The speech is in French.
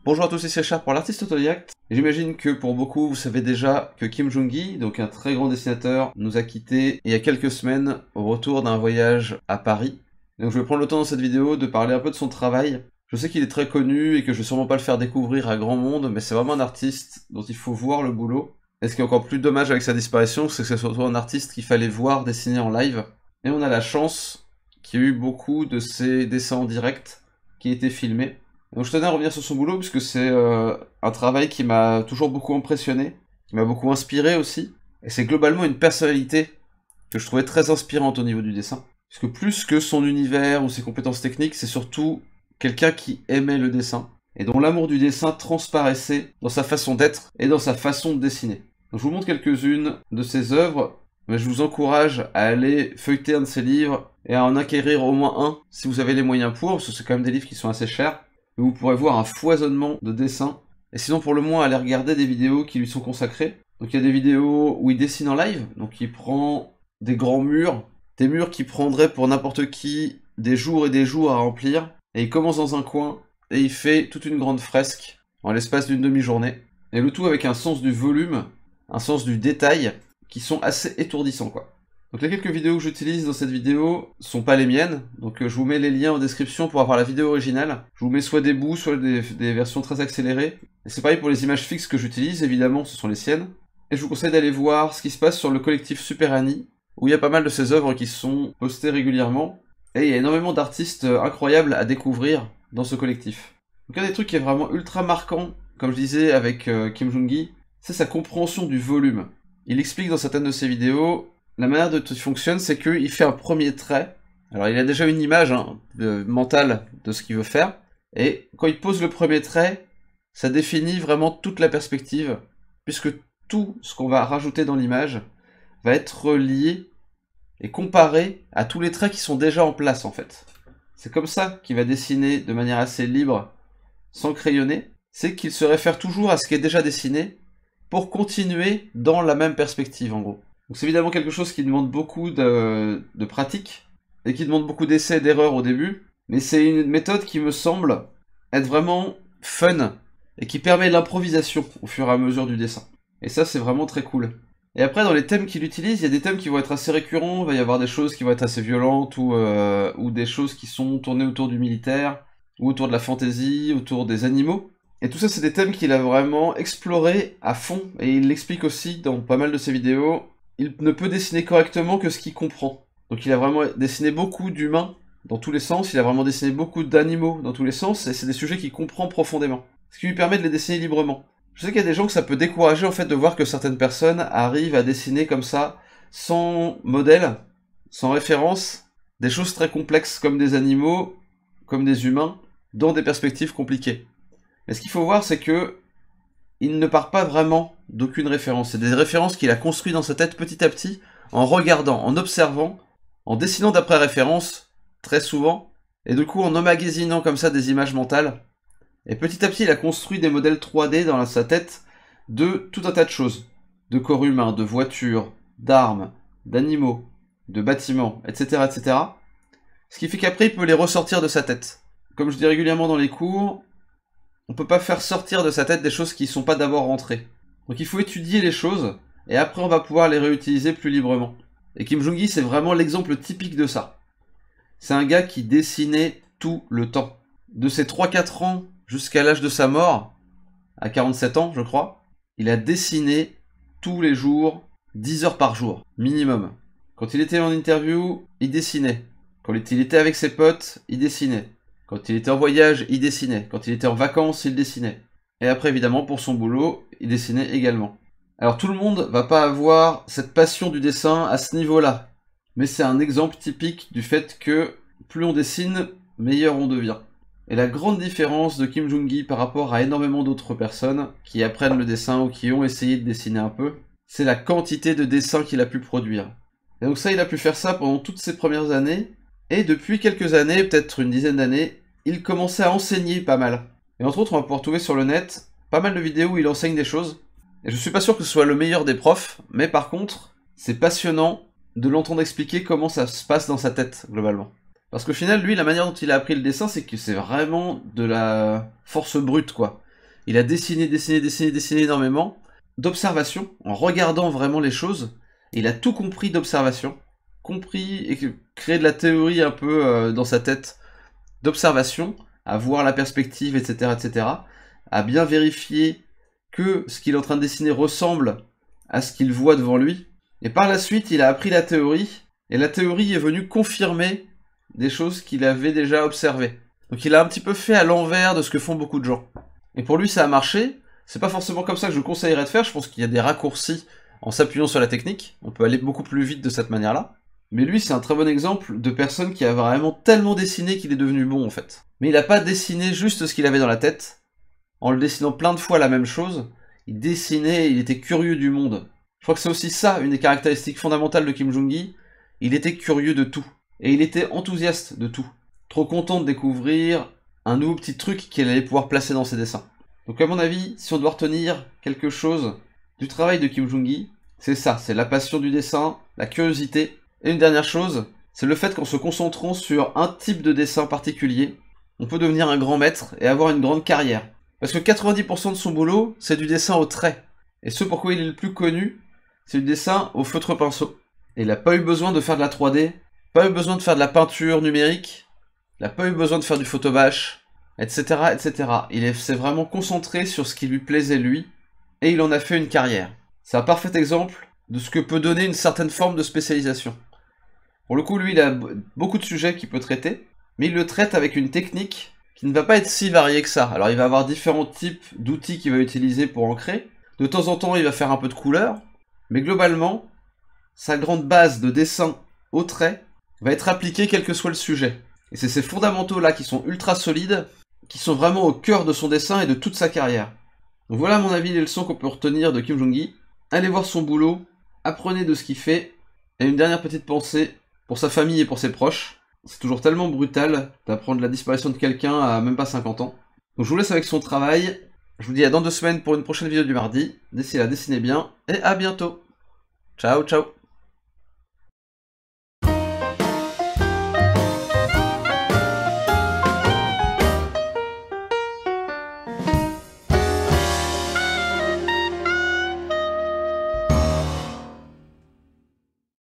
Bonjour à tous, ici Richard pour l'artiste autodidacte. J'imagine que pour beaucoup, vous savez déjà que Kim Jung-gi, donc un très grand dessinateur, nous a quittés il y a quelques semaines au retour d'un voyage à Paris. Donc je vais prendre le temps dans cette vidéo de parler un peu de son travail. Je sais qu'il est très connu et que je vais sûrement pas le faire découvrir à grand monde, mais c'est vraiment un artiste dont il faut voir le boulot. Et ce qui est encore plus dommage avec sa disparition, c'est que c'est surtout un artiste qu'il fallait voir dessiner en live. Et on a la chance qu'il y ait eu beaucoup de ses dessins en direct qui aient été filmés. Donc je tenais à revenir sur son boulot, puisque c'est un travail qui m'a toujours beaucoup impressionné, qui m'a beaucoup inspiré aussi. Et c'est globalement une personnalité que je trouvais très inspirante au niveau du dessin. Puisque plus que son univers ou ses compétences techniques, c'est surtout quelqu'un qui aimait le dessin, et dont l'amour du dessin transparaissait dans sa façon d'être et dans sa façon de dessiner. Donc je vous montre quelques-unes de ses œuvres, mais je vous encourage à aller feuilleter un de ses livres, et à en acquérir au moins un, si vous avez les moyens pour, parce que c'est quand même des livres qui sont assez chers. Vous pourrez voir un foisonnement de dessins, et sinon pour le moins aller regarder des vidéos qui lui sont consacrées. Donc il y a des vidéos où il dessine en live, donc il prend des grands murs, des murs qui prendraient pour n'importe qui des jours et des jours à remplir, et il commence dans un coin, et il fait toute une grande fresque en l'espace d'une demi-journée, et le tout avec un sens du volume, un sens du détail, qui sont assez étourdissants quoi. Donc les quelques vidéos que j'utilise dans cette vidéo sont pas les miennes, donc je vous mets les liens en description pour avoir la vidéo originale. Je vous mets soit des bouts, soit des versions très accélérées. Et c'est pareil pour les images fixes que j'utilise, évidemment ce sont les siennes. Et je vous conseille d'aller voir ce qui se passe sur le collectif Super Annie, où il y a pas mal de ses œuvres qui sont postées régulièrement. Et il y a énormément d'artistes incroyables à découvrir dans ce collectif. Donc un des trucs qui est vraiment ultra marquant, comme je disais avec Kim Jung-gi, c'est sa compréhension du volume. Il explique dans certaines de ses vidéos, la manière dont il fonctionne, c'est qu'il fait un premier trait. Alors il a déjà une image mentale de ce qu'il veut faire, et quand il pose le premier trait, ça définit vraiment toute la perspective, puisque tout ce qu'on va rajouter dans l'image va être lié et comparé à tous les traits qui sont déjà en place en fait. C'est comme ça qu'il va dessiner de manière assez libre, sans crayonner, c'est qu'il se réfère toujours à ce qui est déjà dessiné, pour continuer dans la même perspective en gros. Donc c'est évidemment quelque chose qui demande beaucoup de pratique, et qui demande beaucoup d'essais et d'erreurs au début, mais c'est une méthode qui me semble être vraiment fun, et qui permet l'improvisation au fur et à mesure du dessin. Et ça c'est vraiment très cool. Et après dans les thèmes qu'il utilise, il y a des thèmes qui vont être assez récurrents, il va y avoir des choses qui vont être assez violentes, ou des choses qui sont tournées autour du militaire, ou autour de la fantasy, autour des animaux. Et tout ça c'est des thèmes qu'il a vraiment explorés à fond, et il l'explique aussi dans pas mal de ses vidéos. Il ne peut dessiner correctement que ce qu'il comprend. Donc il a vraiment dessiné beaucoup d'humains dans tous les sens, il a vraiment dessiné beaucoup d'animaux dans tous les sens, et c'est des sujets qu'il comprend profondément. Ce qui lui permet de les dessiner librement. Je sais qu'il y a des gens que ça peut décourager en fait de voir que certaines personnes arrivent à dessiner comme ça, sans modèle, sans référence, des choses très complexes comme des animaux, comme des humains, dans des perspectives compliquées. Mais ce qu'il faut voir c'est que il ne part pas vraiment d'aucune référence. C'est des références qu'il a construites dans sa tête petit à petit, en regardant, en observant, en dessinant d'après référence, très souvent, et du coup en emmagasinant comme ça des images mentales. Et petit à petit, il a construit des modèles 3D dans sa tête de tout un tas de choses. De corps humains, de voitures, d'armes, d'animaux, de bâtiments, etc., etc. Ce qui fait qu'après, il peut les ressortir de sa tête. Comme je dis régulièrement dans les cours, on peut pas faire sortir de sa tête des choses qui sont pas d'abord rentrées. Donc il faut étudier les choses, et après on va pouvoir les réutiliser plus librement. Et Kim Jung-gi c'est vraiment l'exemple typique de ça. C'est un gars qui dessinait tout le temps. De ses 3-4 ans jusqu'à l'âge de sa mort, à 47 ans je crois, il a dessiné tous les jours, 10 heures par jour, minimum. Quand il était en interview, il dessinait. Quand il était avec ses potes, il dessinait. Quand il était en voyage, il dessinait. Quand il était en vacances, il dessinait. Et après, évidemment, pour son boulot, il dessinait également. Alors tout le monde va pas avoir cette passion du dessin à ce niveau-là. Mais c'est un exemple typique du fait que plus on dessine, meilleur on devient. Et la grande différence de Kim Jung-gi par rapport à énormément d'autres personnes qui apprennent le dessin ou qui ont essayé de dessiner un peu, c'est la quantité de dessins qu'il a pu produire. Et donc ça, il a pu faire ça pendant toutes ses premières années, et depuis quelques années, peut-être une dizaine d'années, il commençait à enseigner pas mal. Et entre autres, on va pouvoir trouver sur le net pas mal de vidéos où il enseigne des choses. Et je suis pas sûr que ce soit le meilleur des profs, mais par contre, c'est passionnant de l'entendre expliquer comment ça se passe dans sa tête, globalement. Parce qu'au final, lui, la manière dont il a appris le dessin, c'est que c'est vraiment de la force brute, quoi. Il a dessiné énormément, d'observation, en regardant vraiment les choses, et il a tout compris d'observation, compris et créé de la théorie un peu dans sa tête d'observation, à voir la perspective, etc., à bien vérifier que ce qu'il est en train de dessiner ressemble à ce qu'il voit devant lui. Et par la suite, il a appris la théorie, et la théorie est venue confirmer des choses qu'il avait déjà observées. Donc il a un petit peu fait à l'envers de ce que font beaucoup de gens. Et pour lui, ça a marché. C'est pas forcément comme ça que je conseillerais de faire, je pense qu'il y a des raccourcis en s'appuyant sur la technique. On peut aller beaucoup plus vite de cette manière-là. Mais lui, c'est un très bon exemple de personne qui a vraiment tellement dessiné qu'il est devenu bon, en fait. Mais il a pas dessiné juste ce qu'il avait dans la tête. En le dessinant plein de fois la même chose, il dessinait, il était curieux du monde. Je crois que c'est aussi ça, une des caractéristiques fondamentales de Kim Jong-gi. Il était curieux de tout. Et il était enthousiaste de tout. Trop content de découvrir un nouveau petit truc qu'il allait pouvoir placer dans ses dessins. Donc à mon avis, si on doit retenir quelque chose du travail de Kim Jong-gi, c'est ça, c'est la passion du dessin, la curiosité. Et une dernière chose, c'est le fait qu'en se concentrant sur un type de dessin particulier, on peut devenir un grand maître et avoir une grande carrière. Parce que 90% de son boulot, c'est du dessin au trait. Et ce pourquoi il est le plus connu, c'est du dessin au feutre pinceau. Et il n'a pas eu besoin de faire de la 3D, pas eu besoin de faire de la peinture numérique, il n'a pas eu besoin de faire du photobash, etc., etc. Il s'est vraiment concentré sur ce qui lui plaisait lui, et il en a fait une carrière. C'est un parfait exemple de ce que peut donner une certaine forme de spécialisation. Pour le coup, lui, il a beaucoup de sujets qu'il peut traiter, mais il le traite avec une technique qui ne va pas être si variée que ça. Alors il va avoir différents types d'outils qu'il va utiliser pour ancrer. De temps en temps, il va faire un peu de couleur, mais globalement, sa grande base de dessin au trait va être appliquée quel que soit le sujet. Et c'est ces fondamentaux-là qui sont ultra solides, qui sont vraiment au cœur de son dessin et de toute sa carrière. Donc voilà à mon avis les leçons qu'on peut retenir de Kim Jong-gi. Allez voir son boulot, apprenez de ce qu'il fait, et une dernière petite pensée pour sa famille et pour ses proches. C'est toujours tellement brutal d'apprendre la disparition de quelqu'un à même pas 50 ans. Donc je vous laisse avec son travail. Je vous dis à dans 2 semaines pour une prochaine vidéo du mardi. D'ici là, dessinez bien et à bientôt. Ciao, ciao.